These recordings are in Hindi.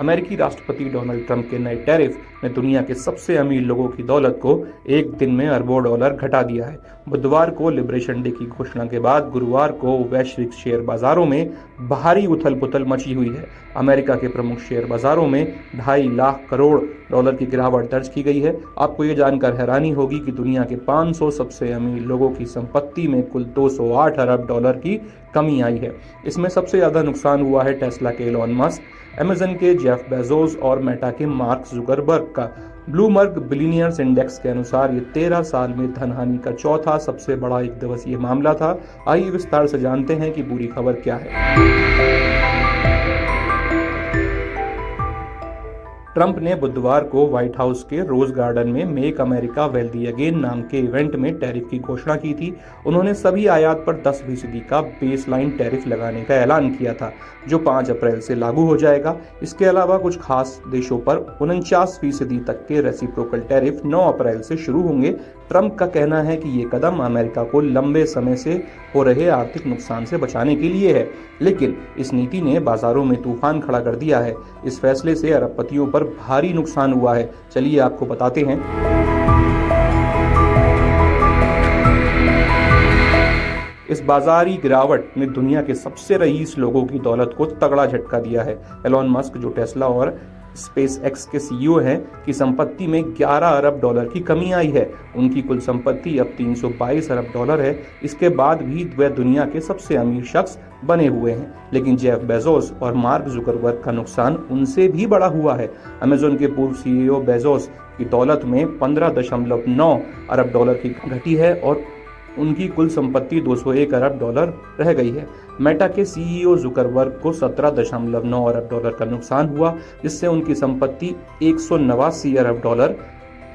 अमेरिकी राष्ट्रपति डोनाल्ड ट्रंप के नए टैरिफ ने दुनिया के सबसे अमीर लोगों की दौलत को एक दिन में अरबों डॉलर घटा दिया है। बुधवार को लिबरेशन डे की घोषणा के बाद गुरुवार को वैश्विक शेयर बाजारों में भारी उथल पुथल मची हुई है। अमेरिका के प्रमुख शेयर बाजारों में 2.5 लाख करोड़ डॉलर की गिरावट दर्ज की गई है। आपको ये जानकर हैरानी होगी कि दुनिया के 500 सबसे अमीर लोगों की संपत्ति में कुल 208 अरब डॉलर की कमी आई है। इसमें सबसे ज्यादा नुकसान हुआ है टेस्ला के एलोन मस्क, अमेज़न के जेफ बेजोस और मेटा के मार्क जुकरबर्ग का। ब्लूमबर्ग बिलियनियर्स इंडेक्स के अनुसार ये 13 साल में धनहानि का चौथा सबसे बड़ा एक दिवसीय मामला था। आइए विस्तार से जानते हैं कि पूरी खबर क्या है। ट्रंप ने बुधवार को व्हाइट हाउस के रोज गार्डन में मेक अमेरिका वेल्दी अगेन नाम के इवेंट में टैरिफ की घोषणा की थी। उन्होंने सभी आयात पर 10% का बेसलाइन टैरिफ लगाने का ऐलान किया था, जो 5 अप्रैल से लागू हो जाएगा। इसके अलावा कुछ खास देशों पर 49% तक के रेसिप्रोकल टैरिफ 9 अप्रैल से शुरू होंगे। ट्रंप का कहना है कि ये कदम अमेरिका को लंबे समय से हो रहे आर्थिक नुकसान से बचाने के लिए है, लेकिन इस नीति ने बाजारों में तूफान खड़ा कर दिया है। इस फैसले से अरबपतियों पर भारी नुकसान हुआ है। चलिए आपको बताते हैं। इस बाजारी गिरावट ने दुनिया के सबसे रईस लोगों की दौलत को तगड़ा झटका दिया है। एलोन मस्क, जो टेस्ला और स्पेस एक्स के सीईओ हैं, की संपत्ति में 11 अरब डॉलर की कमी आई है। उनकी कुल संपत्ति अब 322 अरब डॉलर है। इसके बाद भी वे दुनिया के सबसे अमीर शख्स बने हुए हैं, लेकिन जेफ बेजोस और मार्क जुकरबर्ग का नुकसान उनसे भी बड़ा हुआ है। अमेज़न के पूर्व सीईओ बेजोस की दौलत में 15.9 अरब डॉलर की घटी है और उनकी कुल संपत्ति 201 अरब डॉलर रह गई है। मेटा के सीईओ जुकरबर्ग को 17.9 अरब डॉलर का नुकसान हुआ, जिससे उनकी संपत्ति 189 अरब डॉलर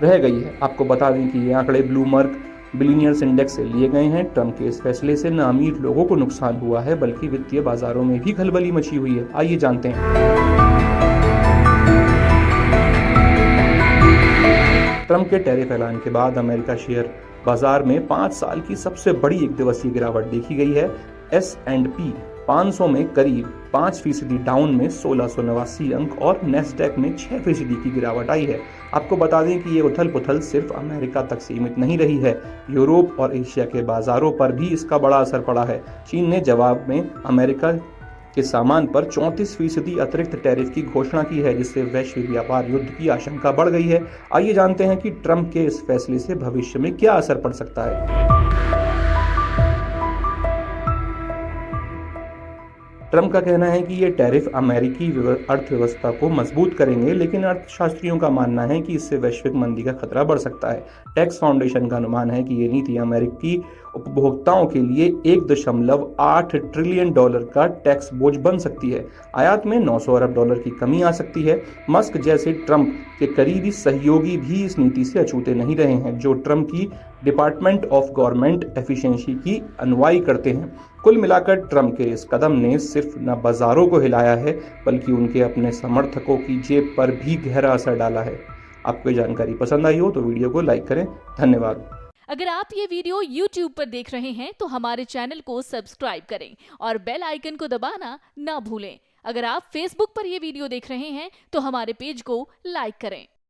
रह गई है। आपको बता दें कि ये आंकड़े ब्लूमबर्ग बिलियनियर्स इंडेक्स से लिए गए हैं। ट्रंप के इस फैसले से न अमीर लोगों को नुकसान हुआ है, बल्कि वित्तीय बाजारों में भी खलबली मची हुई है। आइए जानते हैं। ट्रंप के टैरिफ ऐलान के बाद अमेरिका शेयर बाजार में 5 साल की सबसे बड़ी एक दिवसीय गिरावट देखी गई है। S&P 500 में करीब 5% डाउन में 1689 अंक और नेस्डैक में 6% की गिरावट आई है। आपको बता दें कि ये उथल पुथल सिर्फ अमेरिका तक सीमित नहीं रही है, यूरोप और एशिया के बाजारों पर भी इसका बड़ा असर पड़ा है। चीन ने जवाब में अमेरिका के सामान पर 34% अतिरिक्त टैरिफ की घोषणा की है, जिससे वैश्विक व्यापार युद्ध की आशंका बढ़ गई है। आइए जानते हैं कि ट्रंप के इस फैसले से भविष्य में क्या असर पड़ सकता है। ट्रंप का कहना है कि ये टैरिफ अमेरिकी अर्थव्यवस्था को मजबूत करेंगे, लेकिन अर्थशास्त्रियों का मानना है कि इससे वैश्विक मंदी का खतरा बढ़ सकता है। टैक्स फाउंडेशन का अनुमान है कि ये नीति अमेरिकी उपभोक्ताओं के लिए 1.8 ट्रिलियन डॉलर का टैक्स बोझ बन सकती है। आयात में 900 अरब डॉलर की कमी आ सकती है। मस्क जैसे ट्रंप के करीबी सहयोगी भी इस नीति से अछूते नहीं रहे हैं, जो ट्रंप की डिपार्टमेंट ऑफ गवर्नमेंट एफिशिएंसी की अनुयायी करते हैं। कुल मिलाकर ट्रंप के इस कदम ने सिर्फ न बाजारों को हिलाया है, बल्कि उनके अपने समर्थकों की जेब पर भी गहरा असर डाला है। आपको ये जानकारी पसंद आई हो तो वीडियो को लाइक करें। धन्यवाद। अगर आप ये वीडियो YouTube पर देख रहे हैं तो हमारे चैनल को सब्सक्राइब करें और बेल आइकन को दबाना ना भूलें। अगर आप Facebook पर ये वीडियो देख रहे हैं तो हमारे पेज को लाइक करें।